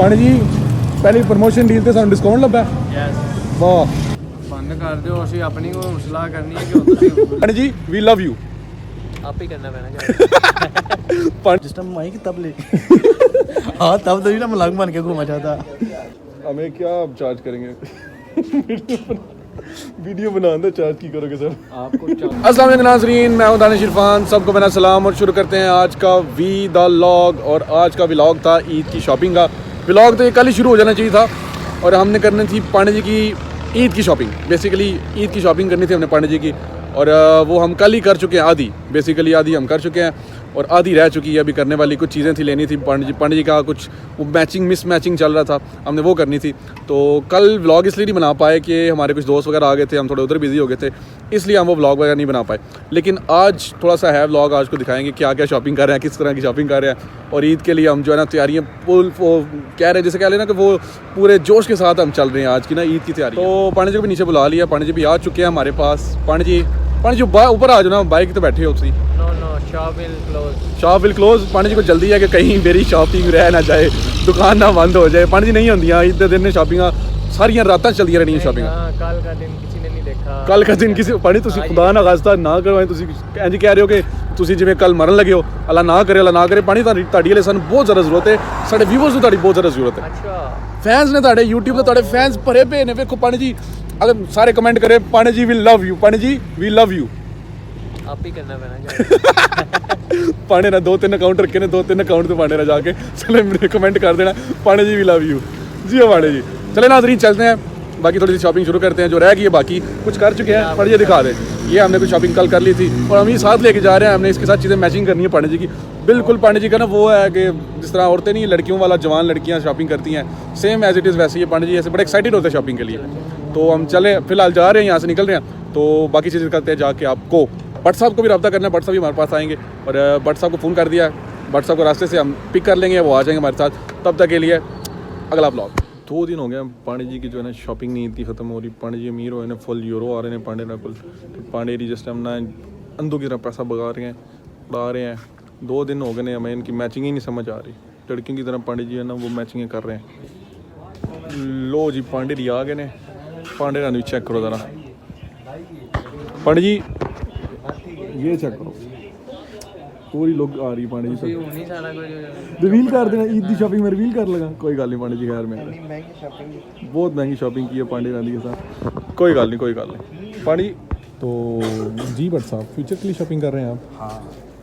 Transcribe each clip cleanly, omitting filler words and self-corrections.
पानी जी पहली promotion deal ਤੇ ਸਾਨੂੰ ਡਿਸਕਾਊਂਟ ਲੱਭਾ ਵਾਹ ਬੰਦ ਕਰ ਦਿਓ ਅਸੀਂ ਆਪਣੀ ਕੋਈ ਸਲਾਹ ਕਰਨੀ ਹੈ ਕਿ ਹੁਣ ਤੁਸੀਂ पानी जी वी लव यू आप ही करना पैना जिस टाइम आई कि तब ले हाँ तब तो ना मलंग बन के घूमा चाहता हमें क्या चार्ज करेंगे वीडियो बनाने चार्ज की करोगे सर आपको अस्सलाम वालेकुम नाज़रीन, मैं हूं दानिश इरफान। सबको मेरा सलाम और शुरू करते हैं आज का वी द व्लॉग। और आज का व्लॉग था ईद की शॉपिंग का। व्लॉग तो ये कल ही शुरू हो जाना चाहिए था और हमने करनी थी पांडे जी की ईद की शॉपिंग। बेसिकली ईद की शॉपिंग करनी थी हमने पांडे जी की और वो हम कल ही कर चुके हैं। आधी बेसिकली आधी हम कर चुके हैं और आधी रह चुकी है अभी करने वाली। कुछ चीज़ें थी लेनी थी पांडे जी का, कुछ वो मैचिंग मिस मैचिंग चल रहा था, हमने वो करनी थी। तो कल व्लॉग इसलिए नहीं बना पाए कि हमारे कुछ दोस्त वगैरह आ गए थे, हम थोड़े उधर बिजी हो गए थे, इसलिए हम वो व्लॉग वगैरह नहीं बना पाए। लेकिन आज थोड़ा सा है व्लॉग, आज को दिखाएंगे क्या क्या शॉपिंग कर रहे हैं, किस तरह की शॉपिंग कर रहे हैं। और ईद के लिए हम जो है ना तैयारियाँ फुल कह रहे हैं, जैसे कह रहे हैं ना कि वो पूरे जोश के साथ हम चल रहे हैं आज की ना ईद की तैयारी। तो पांडे जी को भी नीचे बुला लिया, पांडे जी भी आ चुके हैं हमारे पास। पांडे जी ऊपर आ जाओ ना, बाइक तो बैठे हो तुम। Shop will close. Pandey ji को जल्दी है कि कहीं मेरी शॉपिंग रह ना जाए, दुकान ना बंद हो जाए। पांडे जी नहीं होंगी ईद के दिन शॉपिंग सारियां रातां चलदियां रहनियां शॉपिंग। कल का दिन किसी ने नहीं देखा, कल का दिन किसी पानी तुसी खुदा ना खास्ता ना करवाएं। तुसी इंज कह रहे हो कि तुसी जिवें कल मरन लगे हो, अल्लाह ना करे पानी ਤੁਹਾਡੀ ਵਾਲੇ ਸਾਨੂੰ ਬਹੁਤ ਜ਼ਿਆਦਾ ਜ਼ਰੂਰਤ ਹੈ, ਸਾਡੇ ਵੀਵਰਸ ਨੂੰ ਤੁਹਾਡੀ ਬਹੁਤ ਜ਼ਿਆਦਾ ਜ਼ਰੂਰਤ ਹੈ। अच्छा ਫੈਨਸ ਨੇ ਤੁਹਾਡੇ YouTube ਤੇ ਤੁਹਾਡੇ ਫੈਨਸ ਭਰੇ ਪਏ ਨੇ। ਵੇਖੋ ਪਾਣੀ ਜੀ अगर सारे कमेंट करे पानी जी वी लव यू, पानी जी वी लव यू। आप ही करना पैना पाने ना 2-3 अकाउंट रखे ने, 2-3 अकाउंट तो पाने ना जाके चले मेरे कमेंट कर देना पाने जी वी लव यू जी। हो पाने जी चले नाज़रीन चलते हैं, बाकी थोड़ी सी शॉपिंग शुरू करते हैं। जो रह गई है बाकी कुछ कर चुके हैं, पर ये दिखा दे ये हमने कुछ शॉपिंग कल कर ली थी और हम ये साथ लेके जा रहे हैं। हमने इसके साथ चीज़ें मैचिंग करनी है पांडे जी की। बिल्कुल पांडे जी का ना वो है कि जिस तरह औरतें नहीं लड़कियों वाला जवान लड़कियाँ शॉपिंग करती हैं, सेम एज इट इज़ वैसे ही पांडे जी ऐसे बड़े एक्साइटेड होते हैं शॉपिंग के लिए। तो हम चले फिलहाल जा रहे हैं, यहाँ से निकल रहे हैं। तो बाकी चीज़ें करते हैं जाके आपको भट्ट साहब को भी रब्ता करना है, भट्ट साहब भी हमारे पास आएंगे और भट्ट साहब को फ़ोन कर दिया है। भट्ट साहब को रास्ते से हम पिक कर लेंगे, वो आ जाएंगे हमारे साथ। तब तक के लिए अगला ब्लॉग। 2 दिन हो गए पांडे जी की जो है ना शॉपिंग नहीं इतनी ख़त्म हो रही। पांडे जी अमीर हो फुल यूरो आ रहे हैं पांडे ना कुल। तो पांडे जी जिस टाइम ना अंधों की तरह पैसा बगा रहे हैं, उड़ा रहे हैं। 2 दिन हो गए हमें इनकी मैचिंग ही नहीं समझ आ रही। लड़कियों की तरह पांडे जी है ना वो मैचिंग कर रहे हैं। लो जी पांडे जी आ गए ने, पांडे ना भी चेक करो ज़रा। पांडे जी ये चेक करो, पूरी लोग आ रही है पांडे जी रिवील कर देना। ईद की शॉपिंग में रिवील कर लगा, कोई गल नहीं पांडे जी खैर में बहुत महंगी शॉपिंग की है पांडे रानी के साथ। कोई गल नहीं पांडे जी। तो जी भट्ट साहब फ्यूचर के लिए शॉपिंग कर रहे हैं आप? हाँ।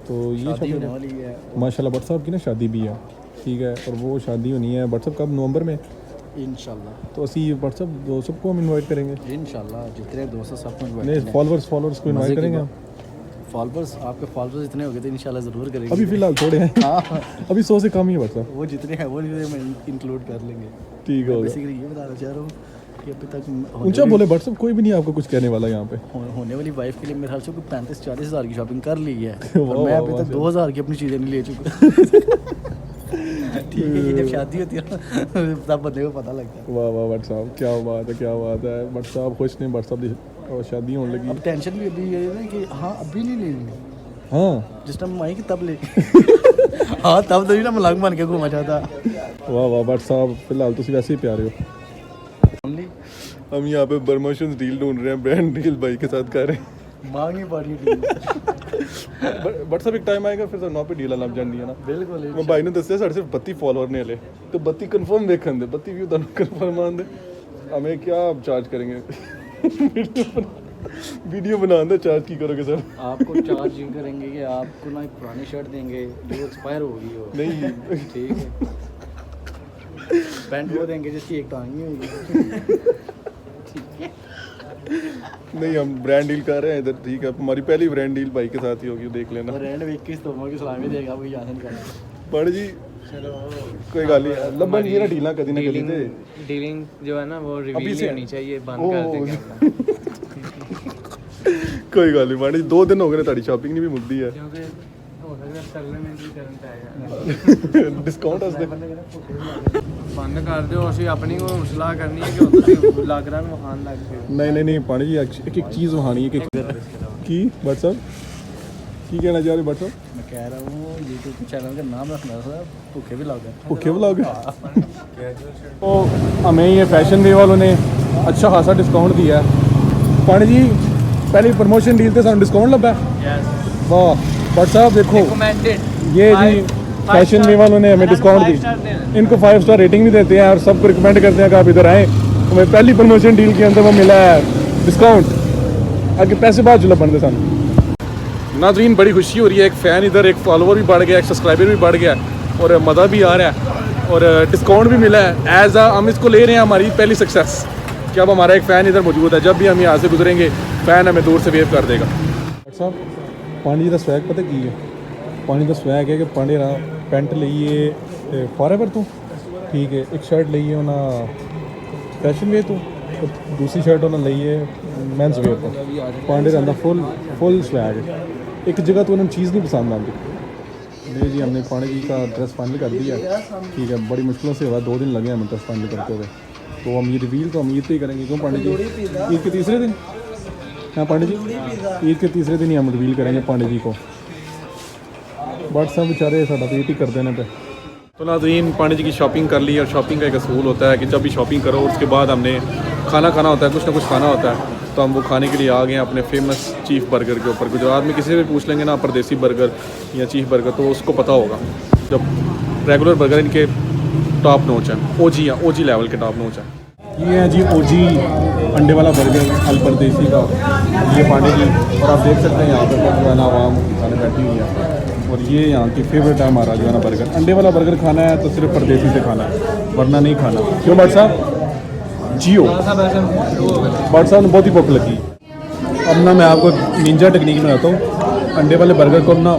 तो ये शॉपिंग वाली है माशाल्लाह। भट्ट साहब की ना शादी भी है, ठीक है, और वो शादी होनी है भट्ट साहब कब? नवंबर में इंशाल्लाह। तो असी भट्ट साहब सबको हम इनवाइट करेंगे इंशाल्लाह, जितने दोस्त सबको इनवाइट। नहीं फॉलोअर्स को इनवाइट करेंगे हम। फॉलोअर्स आपके फॉलोअर्स इतने हो गए थे इंशाल्लाह ज़रूर करेंगे। अभी फिलहाल थोड़े हैं हाँ अभी 100 से कम ही है भट्ट साहब। वो जितने हैं वो इंक्लूड कर लेंगे, ठीक है। बेसिकली ये बताना चाह रहा हूँ कि अभी तक ऊंचा बोले भट्ट साहब, कोई भी नहीं आपको कुछ कहने वाला यहाँ पे। होने वाली वाइफ के लिए मेरे ख्याल से 35-40 हज़ार की शॉपिंग कर ली है और मैं अभी तक 2000 की अपनी चीज़ें नहीं ले चुका। ठीक है, ये जब शादी होती है ना तब बंदे को पता लगता है। वाह वाह भट्ट साहब क्या बात है, क्या बात है। भट्ट साहब खुश नहीं, भट्ट साहब और शादी होने लगी। अब टेंशन भी अभी ये है ना कि हाँ अभी नहीं लेनी, हाँ जिस टाइम आई कि तब ले हाँ तब तो ना मलंग बन के घूमा चाहता। वाह वाह भट्ट साहब फिलहाल तुम वैसे ही प्यारे हो। हम यहाँ पे प्रमोशन डील ढूंढ रहे हैं, ब्रांड डील भाई के साथ कर रहे हैं। मांगनी पड़ी भट्ट साहब एक टाइम आएगा फिर ना पे डील लग जाती है ना। बिल्कुल मैं भाई ने दसिया साढ़े सिर्फ 32 फॉलोअर ने हले, तो 32 कन्फर्म देखन दे, 32 व्यू तुम कन्फर्म आन दे। हमें क्या चार्ज करेंगे वीडियो बनाने चार्ज की करोगे सर? आपको चार्ज यूँ करेंगे कि आपको ना एक पुरानी शर्ट देंगे जो एक्सपायर हो गई हो, नहीं ठीक है, पैंट वो देंगे जिसकी एक टांग ही होगी। नहीं हम ब्रांड डील कर रहे हैं इधर, ठीक है। हमारी पहली ब्रांड डील भाई के साथ ही होगी, देख लेना। ब्रांड 21 तो की सलामी देगा वही आसन कर बड़े जी। चलो कोई गल नहीं, लंबन ये ना डीलां कदी ना कदी ते डीलिंग जो है ना वो रिवील नहीं होनी चाहिए, बंद कर देंगे। कोई गल नहीं बड़े जी, 2 दिन हो गए ताड़ी शॉपिंग नहीं भी मुक्दी है क्योंकि हो सकदा सरले में भी करन चाहेगा डिस्काउंट असदे बंद कर दिओ। ਅਸੀਂ ਆਪਣੀ ਕੋਈ ਸਲਾਹ ਕਰਨੀ ਹੈ ਕਿ ਹੁਣ ਤੁਸੀਂ ਲੱਗ ਰਾਂ ਨੂੰ ਖਾਣ ਲੱਗ ਪਏ। नहीं पानी जी एक चीज़ वहानी है कि भट्ट साहब की कहना चाह रहे भट्ट साहब? मैं कह रहा हूँ यूट्यूब चैनल का नाम रखना था भूखे व्लॉग। भूखे व्लॉग तो हमें ये फैशन वे वालों ने अच्छा खासा डिस्काउंट दिया है पानी जी पहली प्रमोशन डील पे सानू डिस्काउंट लगा वाह बट साहब देखो ये जी फैशन वे वालों ने हमें डिस्काउंट दी इनको 5 स्टार रेटिंग भी देते हैं और सबको रिकमेंड करते हैं कि आप इधर आएँ हमें पहली प्रमोशन डील के अंदर वो मिला है डिस्काउंट आगे पैसे बाद चला बनते सानू नाज़रीन बड़ी खुशी हो रही है एक फ़ैन इधर एक फॉलोवर भी बढ़ गया एक सब्सक्राइबर भी बढ़ गया और मज़ा भी आ रहा है और डिस्काउंट भी मिला है एज हम इसको ले रहे हैं हमारी पहली सक्सेस कि अब हमारा एक फ़ैन इधर मौजूद है जब भी हम यहाँ से गुजरेंगे फ़ैन हमें दूर से वेव कर देगा साहब पानी का स्वैग पता की है पानी का स्वैग है कि पानी पैंट लीए फॉरएवर तो ठीक है एक शर्ट लीए उन्हें फैशन वे तो दूसरी शर्ट उन्हें लीए मेंस वेयर तो पांडे का फुल स्वैग है एक जगह तो उन्हें चीज़ नहीं पसंद आती नहीं जी हमने पांडे जी का ड्रेस फाइनल कर दिया ठीक है बड़ी मुश्किलों से हुआ 2 दिन लगे हमें ड्रेस फाइनल करते हुए तो हम ये रिवील तो हम ईद पे ही करेंगे क्यों पांडे जी ईद के तीसरे दिन हाँ पांडे जी ईद के तीसरे दिन ही हम रिवील करेंगे पांडे जी को बट सब बेचारे साਡਾ वेट ही कर देने पे तो नाज़रीन पांडे जी की शॉपिंग कर ली और शॉपिंग का एक असूल होता है कि जब भी शॉपिंग करो उसके बाद हमने खाना खाना होता है कुछ ना कुछ खाना होता है तो हम वो खाने के लिए आ गए हैं अपने फेमस चीफ़ बर्गर के ऊपर गुजरात में किसी से भी पूछ लेंगे ना परदेसी बर्गर या चीफ़ बर्गर तो उसको पता होगा जब रेगुलर बर्गर इनके टॉप नोच है ओजी लेवल के टॉप नोच है ये है जी ओजी अंडे वाला बर्गर अल परदेसी का ये पांडे जी और आप देख सकते हैं यहाँ पर जो है ना आवाम खाने बैठी हुई है और ये यहाँ की फेवरेट है हमारा जो है ना बर्गर अंडे वाला बर्गर खाना है तो सिर्फ परदेसी से खाना है वरना नहीं खाना क्यों भाई साहब जियो भाई साहब ने बहुत ही भूख लगी अब ना मैं आपको निंजा टेक्निक में आता हूँ अंडे वाले बर्गर को ना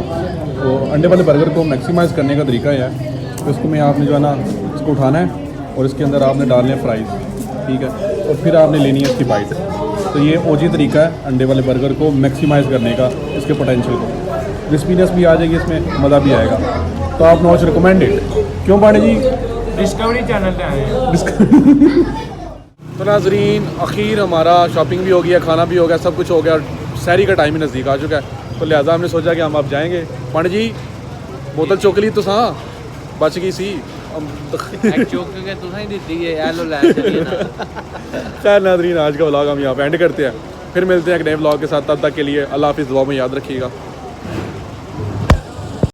वो अंडे वाले बर्गर को मैक्सिमाइज़ करने का तरीका है तो इसको में आपने जो है ना इसको उठाना है और इसके अंदर आपने डालने हैं फ्राइज़ ठीक है और फिर आपने लेनी है इसकी बाइट तो ये ओजी तरीका है अंडे वाले बर्गर को मैक्सिमाइज़ करने का इसके पोटेंशियल को क्रिस्पीनेस भी आ जाएगी इसमें मज़ा भी आएगा तो आप नॉच रिकमेंडेड क्यों पांडे जी डिस्कवरी चैनल पे आए हैं तो नाज़रीन आखिर हमारा शॉपिंग भी हो गया खाना भी हो गया सब कुछ हो गया और सहरी का टाइम ही नज़दीक आ चुका है तो लिहाजा हमने सोचा कि हम अब जाएंगे पांडे जी बोतल चोकली तो सा बच गई सी खैर नाज़रीन आज का व्लॉग हम यहाँ पे एंड करते हैं फिर मिलते हैं एक नए व्लॉग के साथ तब तक के लिए अल्लाह हाफिज़ दुआ में याद रखिएगा